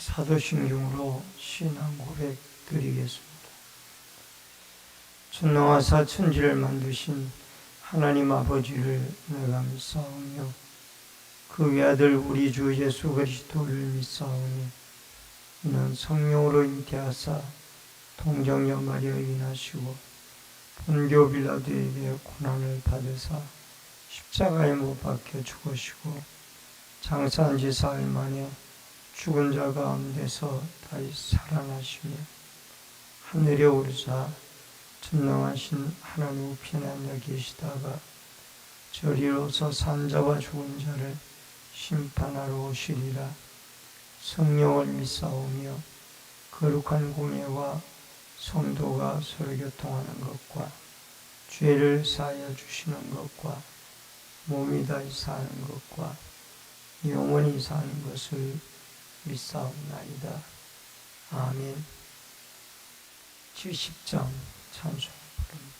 사도신경으로 신앙 고백 드리겠습니다. 전능하사 천지를 만드신 하나님 아버지를 내가 믿사오며 그 외아들 우리 주 예수 그리스도를 믿사오니 이는 성령으로 잉태하사 동정녀 마리아에 인하시고 본교 빌라도에게 고난을 받으사 십자가에 못 박혀 죽으시고 장사한 지 사흘 만에 죽은 자 가운데서 다시 살아나시며 하늘에 오르사 전능하신 하나님 우편에 앉아 계시다가 저리로서 산자와 죽은 자를 심판하러 오시리라. 성령을 믿사오며 거룩한 공예와 성도가 서로 교통하는 것과 죄를 사하여 주시는 것과 몸이 다시 사는 것과 영원히 사는 것을 믿사옵나이다. 아멘. 70장 찬송 부릅니다.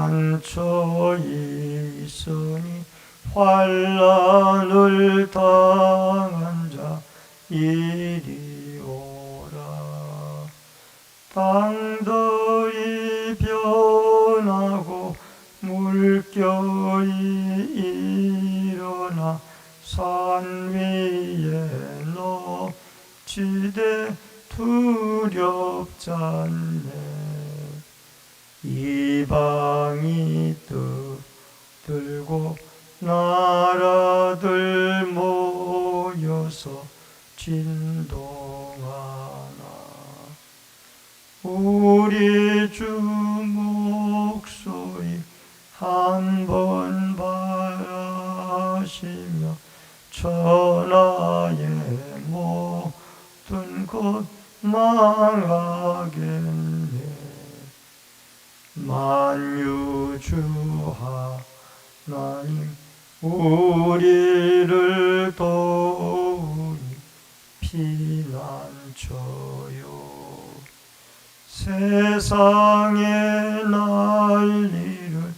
피난처에 있으니 환난을 당한 자 이리 오라. 땅들이 변하고 물결이 일어나 산 위에 높지되 두렵잖네. 이방이 떠들고 나라들 모여서 진동하나. 우리 주 목소리 한번 바라시며 천하의 모든 것 망하겠네. 만유주 하나님 우리를 도우니 피난처요. 세상의 난리를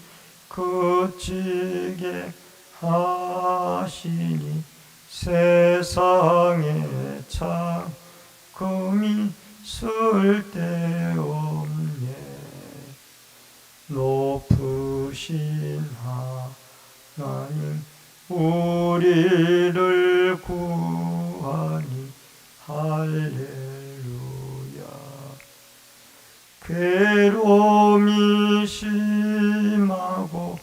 그치게 하시니 세상의 창금이 쓸데없네. 높으신 하나님 우리를 구하니 할렐루야. 괴로움이 심하고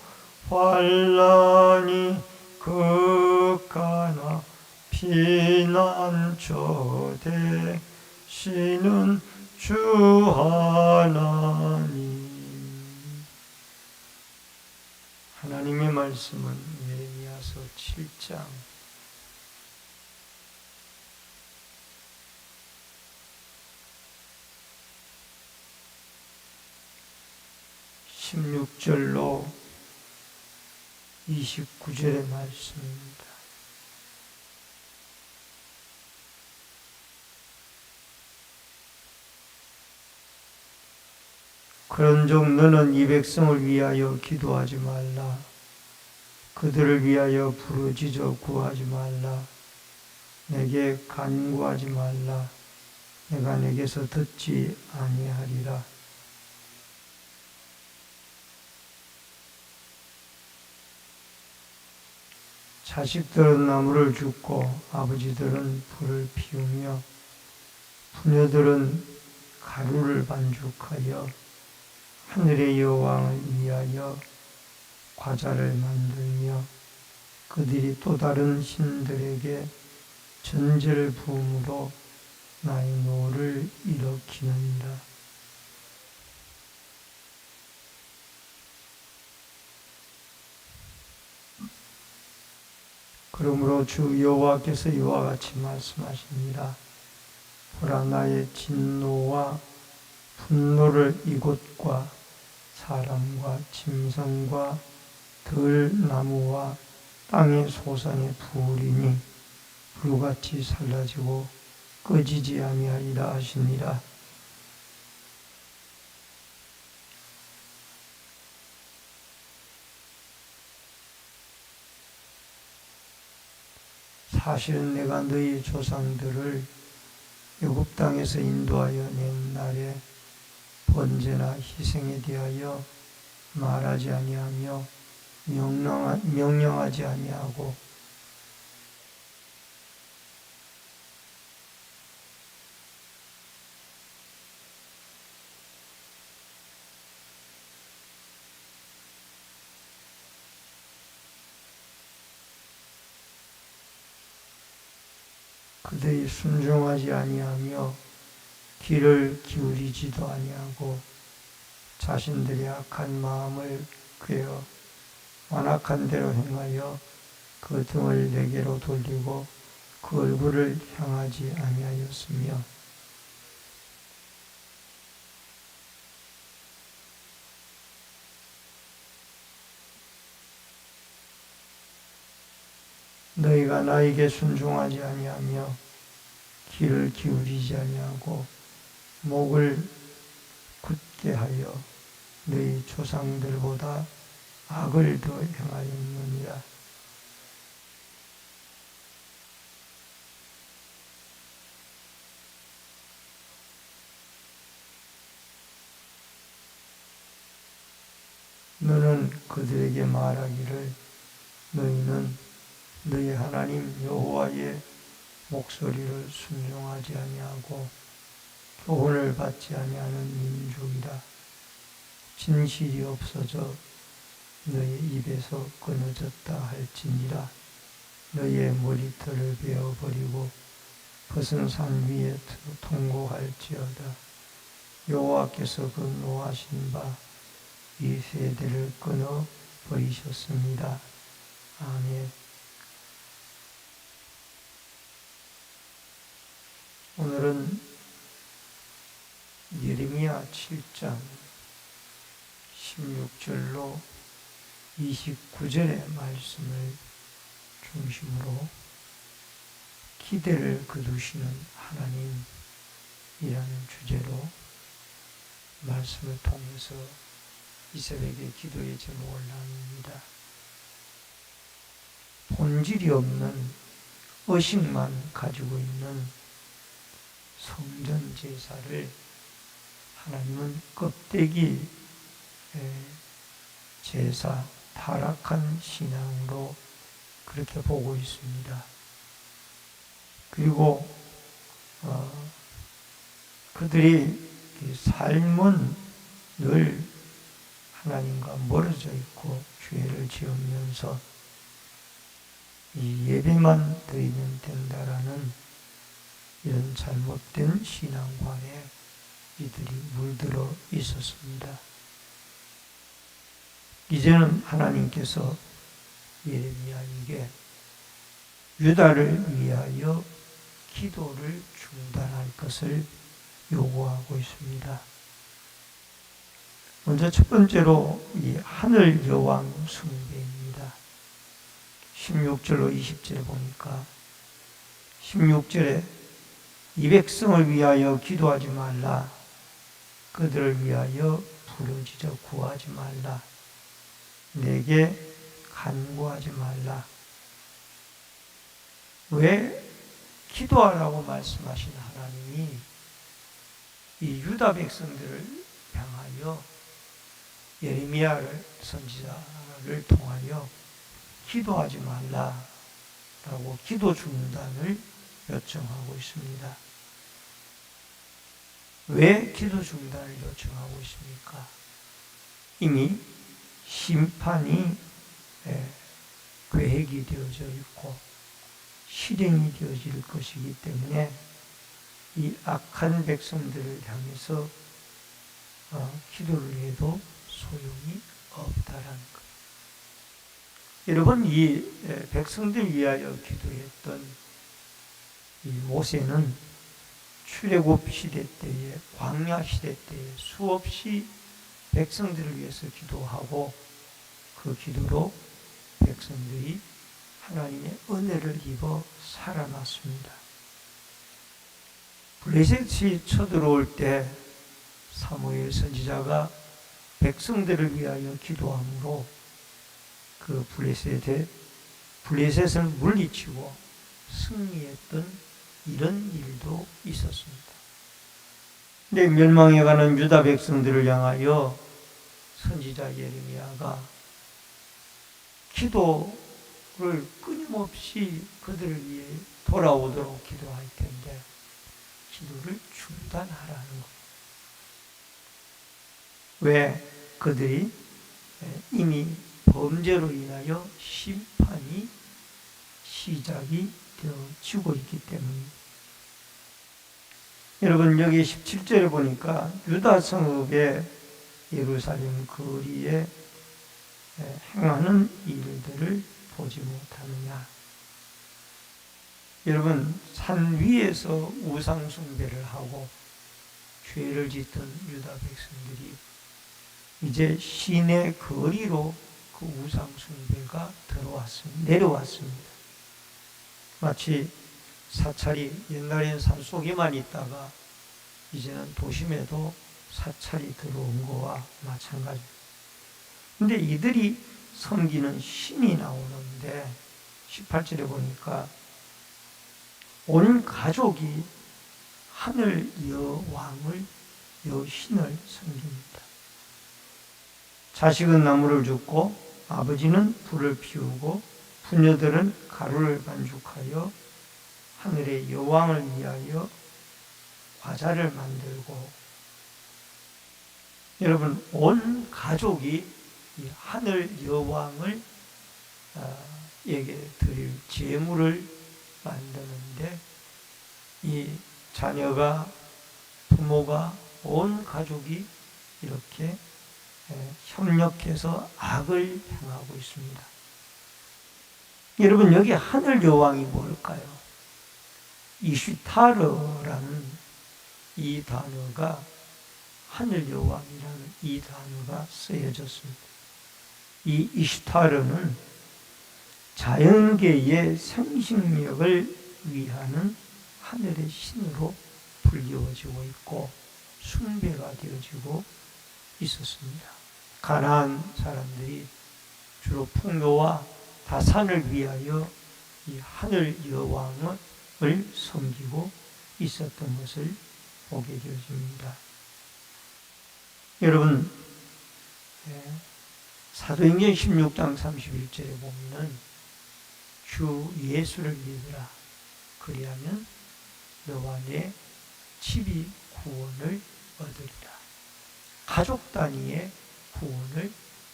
환난이 극하나 피난처 되시는 주 하나님. 하나님의 말씀은 예레미야서 7장 16절로 29절의 말씀입니다. 그런즉 너는 이 백성을 위하여 기도하지 말라. 그들을 위하여 부르짖어 구하지 말라. 내게 간구하지 말라. 내가 내게서 듣지 아니하리라. 자식들은 나무를 줍고 아버지들은 불을 피우며 부녀들은 가루를 반죽하여 하늘의 여왕을 위하여 과자를 만들며 그들이 또 다른 신들에게 전제를 부음으로 나의 노를 일으키느니라. 그러므로 주 여호와께서 이와 같이 말씀하십니다. 보라, 나의 진노와 분노를 이곳과 사람과 짐승과 들나무와 땅의 소산의 풀이니 불같이 살라지고 꺼지지 아니하리라 하시니라. 사실은 내가 너희 조상들을 애굽 땅에서 인도하여 낸 날에 번제나 희생에 대하여 말하지 아니하며 명령하지 아니하고 그들이 순종하지 아니하며 귀를 기울이지도 아니하고 자신들의 악한 마음을 꾀어 완악한 대로 행하여 그 등을 내게로 돌리고 그 얼굴을 향하지 아니하였으며 너희가 나에게 순종하지 아니하며 귀를 기울이지 아니하고 목을 굳게 하여 너희 조상들보다 악을 더 행하였느니라. 너는 그들에게 말하기를 너희는 너희 하나님 여호와의 목소리를 순종하지 아니하고 교훈을 받지 아니하는 민족이라. 진실이 없어져 너희 입에서 끊어졌다 할지니라. 너희의 머리털을 베어버리고 벗은 산 위에 통곡할지어다. 여호와께서 그 노하신 바 이 세대를 끊어 버리셨습니다. 아멘. 오늘은 예레미야 7장 16절로 29절의 말씀을 중심으로 기대를 거두시는 하나님이라는 주제로 말씀을 통해서 이 새벽에 기도의 제목을 나눕니다. 본질이 없는 의식만 가지고 있는 성전 제사를 하나님은 껍데기 제사, 타락한 신앙으로 그렇게 보고 있습니다. 그리고 그들이 삶은 늘 하나님과 멀어져 있고 죄를 지으면서 이 예배만 드리면 된다라는 이런 잘못된 신앙관에 이들이 물들어 있었습니다. 이제는 하나님께서 예레미야에게 유다를 위하여 기도를 중단할 것을 요구하고 있습니다. 먼저 첫 번째로 이 하늘 여왕 숭배입니다. 16절로 20절 보니까 16절에 이 백성을 위하여 기도하지 말라. 그들을 위하여 부르짖어 구하지 말라. 내게 간구하지 말라. 왜 기도하라고 말씀하신 하나님이 이 유다 백성들을 향하여 예레미야를 선지자를 통하여 기도하지 말라라고 기도 중단을 요청하고 있습니다. 왜 기도 중단을 요청하고 있습니까? 이미 심판이 계획이 되어져 있고 실행이 되어질 것이기 때문에 이 악한 백성들을 향해서 기도를 해도 소용이 없다라는 것. 여러분, 이 백성들 위하여 기도했던 이 모세는 출애굽 시대 때에, 광야 시대 때에 수없이 백성들을 위해서 기도하고 그 기도로 백성들이 하나님의 은혜를 입어 살아났습니다. 블레셋이 쳐들어올 때 사무엘 선지자가 백성들을 위하여 기도함으로 그 블레셋을 물리치고 승리했던 이런 일도 있었습니다. 근데 멸망해가는 유다 백성들을 향하여 선지자 예레미야가 기도를 끊임없이 그들을 위해 돌아오도록 기도할 텐데 기도를 중단하라는 겁니다. 왜? 그들이 이미 범죄로 인하여 심판이 시작이 되어지고 있기 때문입니다. 여러분, 여기 17절에 보니까 유다 성읍의 예루살렘 거리에 행하는 일들을 보지 못하느냐. 여러분, 산 위에서 우상 숭배를 하고 죄를 짓던 유다 백성들이 이제 시내 거리로 그 우상 숭배가 내려왔습니다. 마치 사찰이 옛날에는 산속에만 있다가 이제는 도심에도 사찰이 들어온 거와 마찬가지입니다. 근데 이들이 섬기는 신이 나오는데 18절에 보니까 온 가족이 하늘 여왕을 여신을 섬깁니다. 자식은 나무를 줍고 아버지는 불을 피우고 부녀들은 가루를 반죽하여 하늘의 여왕을 위하여 과자를 만들고, 여러분, 온 가족이 이 하늘 여왕을 에게 드릴 제물을 만드는데 이 자녀가, 부모가, 온 가족이 이렇게 협력해서 악을 행하고 있습니다. 여러분, 여기 하늘 여왕이 뭘까요? 이슈타르라는 이 단어가, 하늘 여왕이라는 이 단어가 쓰여졌습니다. 이 이슈타르는 자연계의 생식력을 위하는 하늘의 신으로 불리워지고 있고 숭배가 되어지고 있었습니다. 가나안 사람들이 주로 풍요와 다산을 위하여 이 하늘 여왕을 섬기고 있었던 것을 보게 되어집니다. 여러분, 사도행전 16장 31절에 보면은 주 예수를 믿으라. 그리하면 너와 내 집이 구원을 얻으리라. 가족 단위의 구원을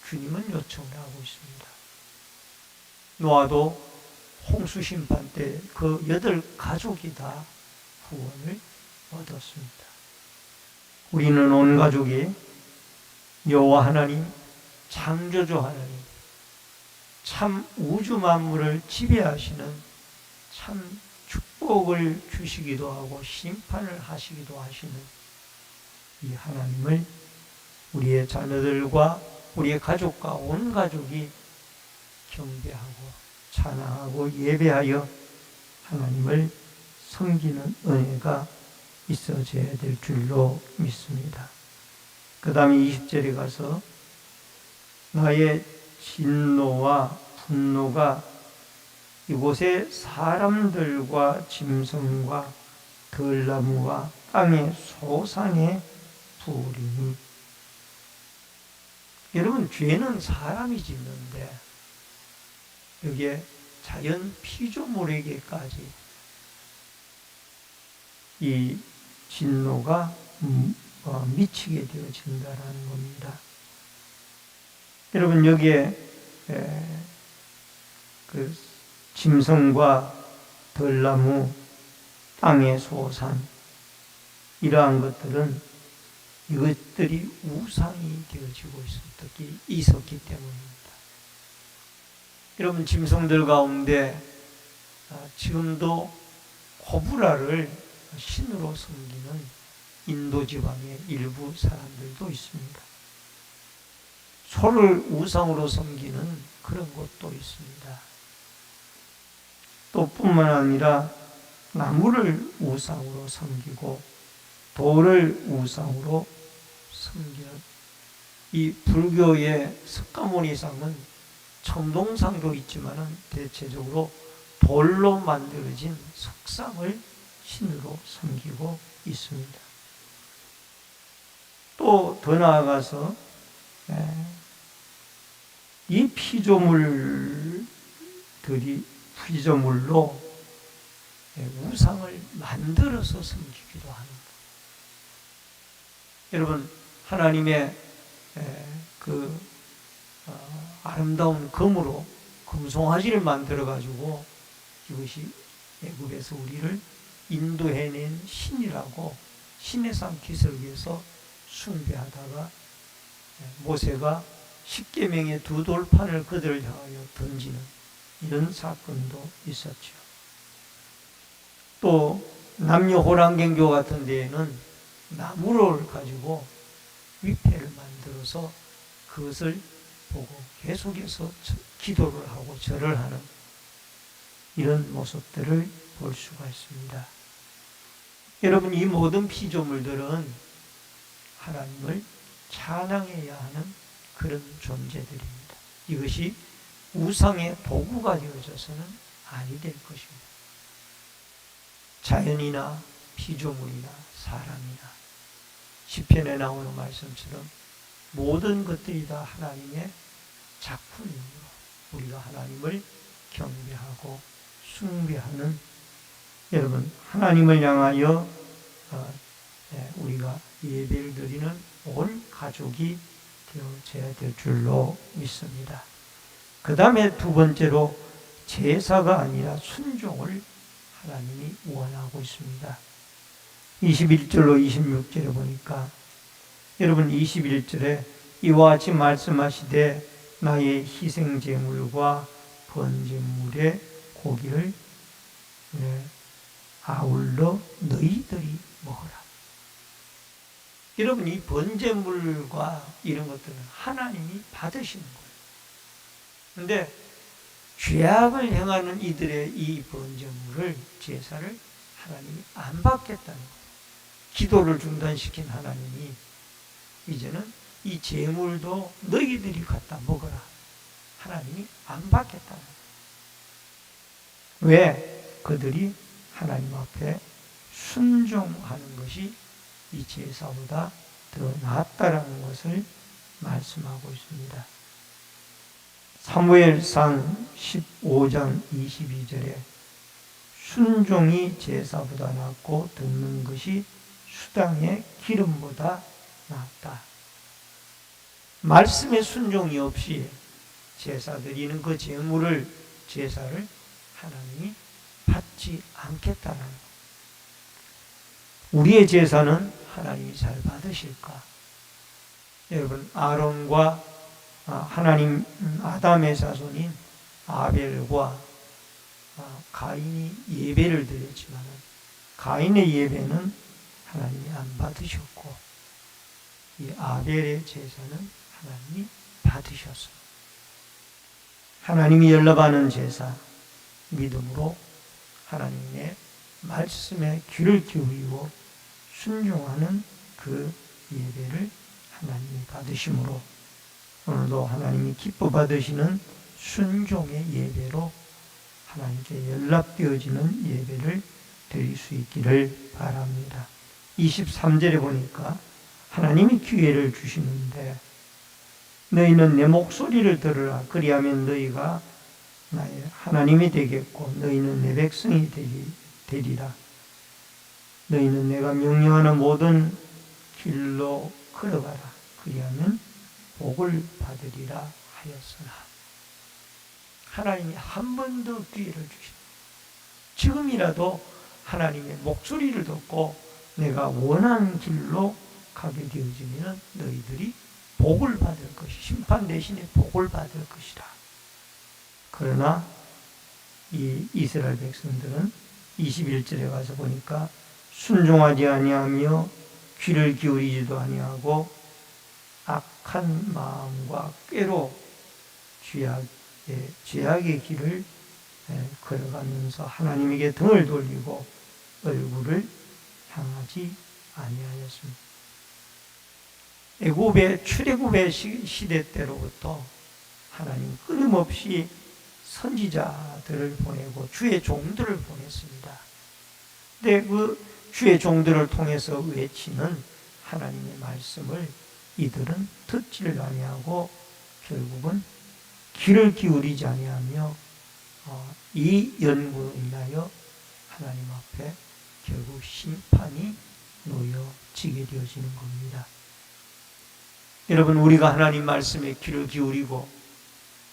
주님은 요청을 하고 있습니다. 노아도 홍수 심판 때 그 8가족이 다 구원을 얻었습니다. 우리는 온 가족이 여호와 하나님, 창조주 하나님, 참 우주 만물을 지배하시는 참 축복을 주시기도 하고 심판을 하시기도 하시는 이 하나님을 우리의 자녀들과 우리의 가족과 온 가족이 경배하고 찬양하고 예배하여 하나님을 섬기는 은혜가 있어져야 될 줄로 믿습니다. 그 다음에 20절에 가서 나의 진노와 분노가 이곳에 사람들과 짐승과 들나무와 땅의 소상에 부으리니. 여러분, 죄는 사람이 짓는데 여기에 자연 피조물에게까지 이 진노가 미치게 되어진다라는 겁니다. 여러분, 여기에 그 짐승과 들나무, 땅의 소산, 이러한 것들은 이것들이 우상이 되어지고 있었기 때문입니다. 여러분, 짐승들 가운데 지금도 코브라를 신으로 섬기는 인도 지방의 일부 사람들도 있습니다. 소를 우상으로 섬기는 그런 곳도 있습니다. 또 뿐만 아니라 나무를 우상으로 섬기고 돌을 우상으로 섬기는 이 불교의 석가모니상은 청동상도 있지만 대체적으로 돌로 만들어진 석상을 신으로 섬기고 있습니다. 또 더 나아가서 이 피조물로 우상을 만들어서 섬기기도 합니다. 여러분, 하나님의 아름다운 금으로 금송아지를 만들어 가지고 이것이 애굽에서 우리를 인도해낸 신이라고 신의 산 기슭에서 숭배하다가 모세가 십계명의 두 돌판을 그들을 향하여 던지는 이런 사건도 있었죠. 또 남녀 호랑경교 같은 데에는 나무를 가지고 위패를 만들어서 그것을 보고 계속해서 기도를 하고 절을 하는 이런 모습들을 볼 수가 있습니다. 여러분, 이 모든 피조물들은 하나님을 찬양해야 하는 그런 존재들입니다. 이것이 우상의 도구가 되어져서는 아니 될 것입니다. 자연이나 피조물이나 사람이나 시편에 나오는 말씀처럼 모든 것들이 다 하나님의 작품이므로 우리가 하나님을 경배하고 숭배하는, 여러분, 하나님을 향하여 우리가 예배를 드리는 온 가족이 되어져야 될 줄로 믿습니다. 그 다음에 두 번째로 제사가 아니라 순종을 하나님이 원하고 있습니다. 21절로 26절에 보니까 여러분, 21절에 이와 같이 말씀하시되 나의 희생제물과 번제물의 고기를 아울러 너희들이 먹어라. 여러분, 이 번제물과 이런 것들은 하나님이 받으시는 거예요. 그런데 죄악을 행하는 이들의 이 번제물을, 제사를 하나님이 안 받겠다는 거예요. 기도를 중단시킨 하나님이 이제는 이 제물도 너희들이 갖다 먹어라. 하나님이 안 받겠다는 거예요. 왜? 그들이 하나님 앞에 순종하는 것이 이 제사보다 더 낫다라는 것을 말씀하고 있습니다. 사무엘상 15장 22절에 순종이 제사보다 낫고 듣는 것이 수당의 기름보다 낫다. 말씀의 순종이 없이 제사 드리는 그 제물을, 제사를 하나님이 받지 않겠다는 것. 우리의 제사는 하나님이 잘 받으실까? 여러분, 아론과 하나님 아담의 자손인 아벨과 가인이 예배를 드렸지만 가인의 예배는 하나님이 안 받으셨고 이 아벨의 제사는 하나님이 받으셨습니다. 하나님이 연락하는 제사, 믿음으로 하나님의 말씀에 귀를 기울이고 순종하는 그 예배를 하나님이 받으심으로 오늘도 하나님이 기뻐 받으시는 순종의 예배로 하나님께 연락되어지는 예배를 드릴 수 있기를 바랍니다. 23절에 보니까 하나님이 기회를 주시는데 너희는 내 목소리를 들으라. 그리하면 너희가 나의 하나님이 되겠고 너희는 내 백성이 되리라. 너희는 내가 명령하는 모든 길로 걸어가라. 그리하면 복을 받으리라 하였으나 하나님이 한 번 더 기회를 주십니다. 지금이라도 하나님의 목소리를 듣고 내가 원하는 길로 가게 되어지면 너희들이 복을 받을 것이, 심판 대신에 복을 받을 것이다. 그러나 이 이스라엘 백성들은 21절에 가서 보니까 순종하지 아니하며 귀를 기울이지도 아니하고 악한 마음과 꾀로 죄악의 길을 걸어가면서 하나님에게 등을 돌리고 얼굴을 향하지 아니하였습니다. 애굽의 출애굽의 시대 때로부터 하나님 끊임없이 선지자들을 보내고 주의 종들을 보냈습니다. 근데 그 주의 종들을 통해서 외치는 하나님의 말씀을 이들은 듣지를 아니하고 결국은 귀를 기울이지 아니하며 이 연구로 인하여 하나님 앞에 결국 심판이 놓여지게 되어지는 겁니다. 여러분, 우리가 하나님 말씀에 귀를 기울이고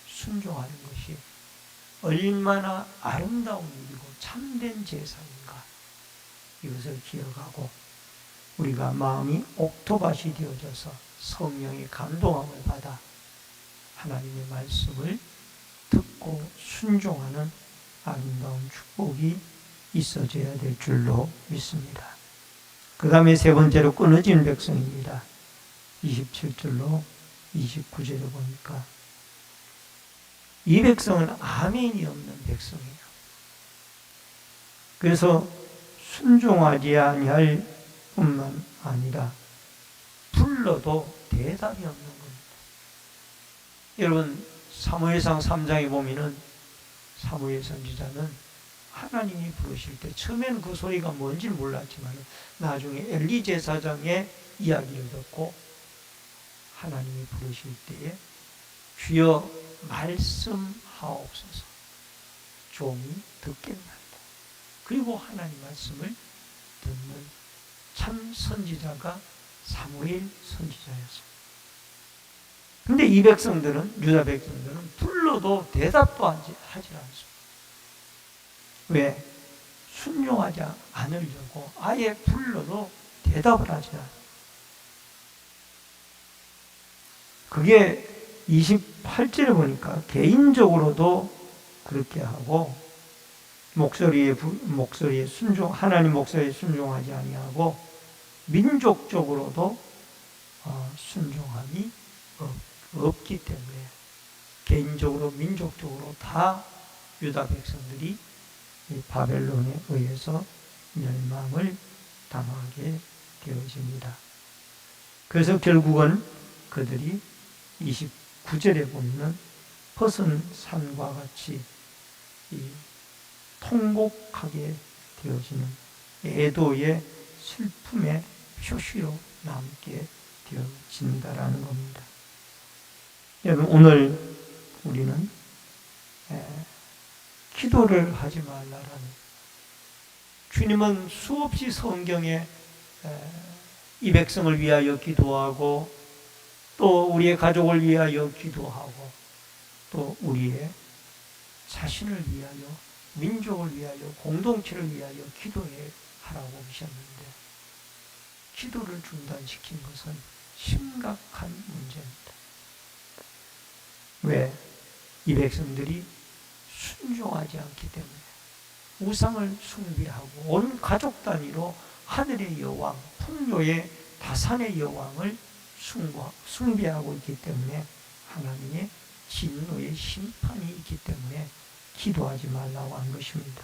순종하는 것이 얼마나 아름다운 일이고 참된 제사인가, 이것을 기억하고 우리가 마음이 옥토밭이 되어져서 성령의 감동함을 받아 하나님의 말씀을 듣고 순종하는 아름다운 축복이 있어져야 될 줄로 믿습니다. 그 다음에 세 번째로 끊어진 백성입니다. 27절로 29절을 보니까 이 백성은 아멘이 없는 백성이에요. 그래서 순종하지 아니할 뿐만 아니라 불러도 대답이 없는 겁니다. 여러분, 사무엘상 3장에 보면은 사무엘 선지자는 하나님이 부르실 때 처음에는 그 소리가 뭔지 몰랐지만 나중에 엘리 제사장의 이야기를 듣고 하나님이 부르실 때에 주여 말씀하옵소서, 종이 듣겠나이다. 그리고 하나님 말씀을 듣는 참 선지자가 사무엘 선지자였습니다. 근데 이 백성들은, 유다 백성들은 불러도 대답도 하지 않습니다. 왜? 순종하지 않으려고 아예 불러도 대답을 하지 않아요. 그게 28절에 보니까 개인적으로도 그렇게 하고 목소리에 순종, 하나님 목소리에 순종하지 아니하고 민족적으로도 순종함이 없기 때문에 개인적으로 민족적으로 다 유다 백성들이 바벨론에 의해서 멸망을 당하게 되어집니다. 그래서 결국은 그들이 29절에 보면 벗은 산과 같이 통곡하게 되어지는 애도의 슬픔의 표시로 남게 되어진다라는 겁니다. 여러분, 오늘 우리는 기도를 하지 말라라는, 주님은 수없이 성경에 이 백성을 위하여 기도하고 또 우리의 가족을 위하여 기도하고 또 우리의 자신을 위하여, 민족을 위하여, 공동체를 위하여 기도해 하라고 하셨는데 기도를 중단시킨 것은 심각한 문제입니다. 왜? 이 백성들이 순종하지 않기 때문에 우상을 숭배하고 온 가족 단위로 하늘의 여왕, 풍요의 다산의 여왕을 숭배하고 있기 때문에 하나님의 진노의 심판이 있기 때문에 기도하지 말라고 한 것입니다.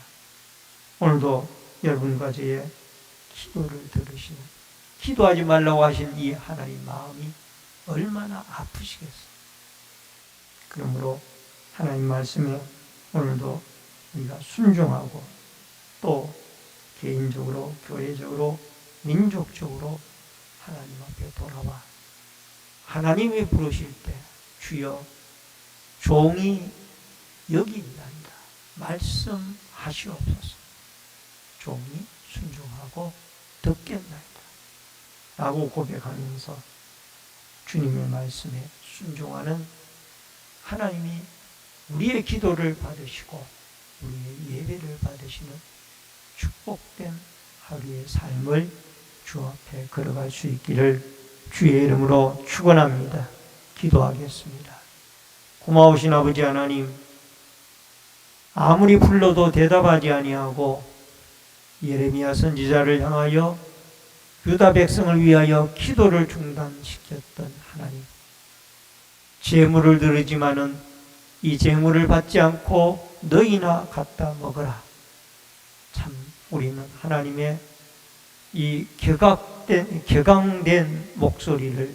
오늘도 여러분과 저의 기도를 들으시는, 기도하지 말라고 하신 이 하나님 마음이 얼마나 아프시겠어요. 그러므로 하나님 말씀에 오늘도 우리가 순종하고 또 개인적으로, 교회적으로, 민족적으로 하나님 앞에 돌아와 하나님이 부르실 때 주여 종이 여기 있나이다, 말씀하시옵소서, 종이 순종하고 듣겠나이다 라고 고백하면서 주님의 말씀에 순종하는 하나님이 우리의 기도를 받으시고 우리의 예배를 받으시는 축복된 하루의 삶을 주 앞에 걸어갈 수 있기를 주의 이름으로 축원합니다. 기도하겠습니다. 고마우신 아버지 하나님, 아무리 불러도 대답하지 아니하고 예레미야 선지자를 향하여 유다 백성을 위하여 기도를 중단시켰던 하나님, 재물을 드리지만은 이 재물을 받지 않고 너희나 갖다 먹어라. 참 우리는 하나님의 이 격앙된 목소리를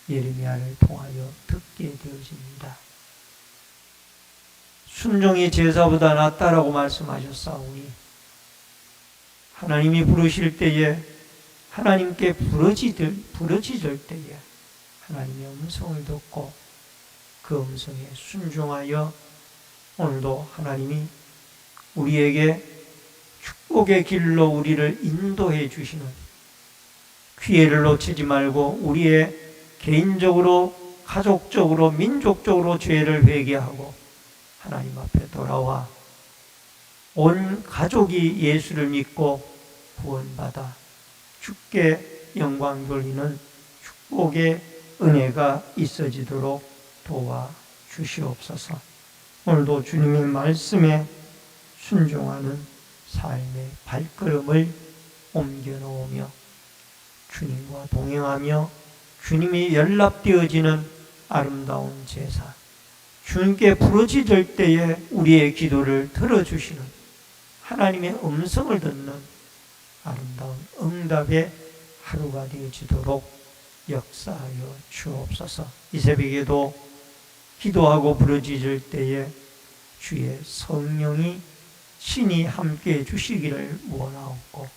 예레미야를 통하여 듣게 되어집니다. 순종이 제사보다 낫다라고 말씀하셨사오니 하나님이 부르실 때에 하나님께 부르짖을 때에 하나님의 음성을 듣고 그 음성에 순종하여 오늘도 하나님이 우리에게 축복의 길로 우리를 인도해 주시는 기회를 놓치지 말고 우리의 개인적으로, 가족적으로, 민족적으로 죄를 회개하고 하나님 앞에 돌아와 온 가족이 예수를 믿고 구원받아 주께 영광 돌리는 축복의 은혜가 있어지도록 도와주시옵소서. 오늘도 주님의 말씀에 순종하는 삶의 발걸음을 옮겨놓으며 주님과 동행하며 주님이 연락되어지는 아름다운 제사, 주님께 부르짖을 때에 우리의 기도를 들어주시는 하나님의 음성을 듣는 아름다운 응답의 하루가 되어지도록 역사하여 주옵소서. 이 새벽에도 기도하고 부르짖을 때에 주의 성령이 신이 함께해 주시기를 원하옵고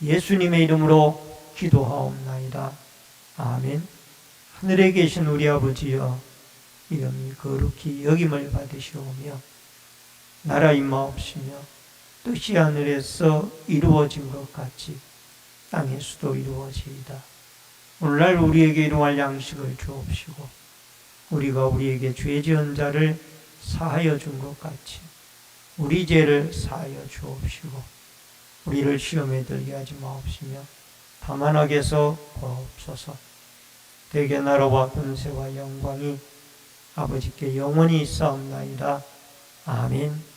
예수님의 이름으로 기도하옵나이다. 아멘. 하늘에 계신 우리 아버지여, 이름이 거룩히 여김을 받으시오며 나라 임하옵시며 뜻이 하늘에서 이루어진 것 같이 땅에서도 이루어지이다. 오늘날 우리에게 일용할 양식을 주옵시고 우리가 우리에게 죄 지은 자를 사하여 준 것 같이 우리 죄를 사하여 주옵시고 우리를 시험에 들게 하지 마옵시며 다만 악에서 구하옵소서. 대개 나라와 권세와 영광이 아버지께 영원히 있사옵나이다. 아멘.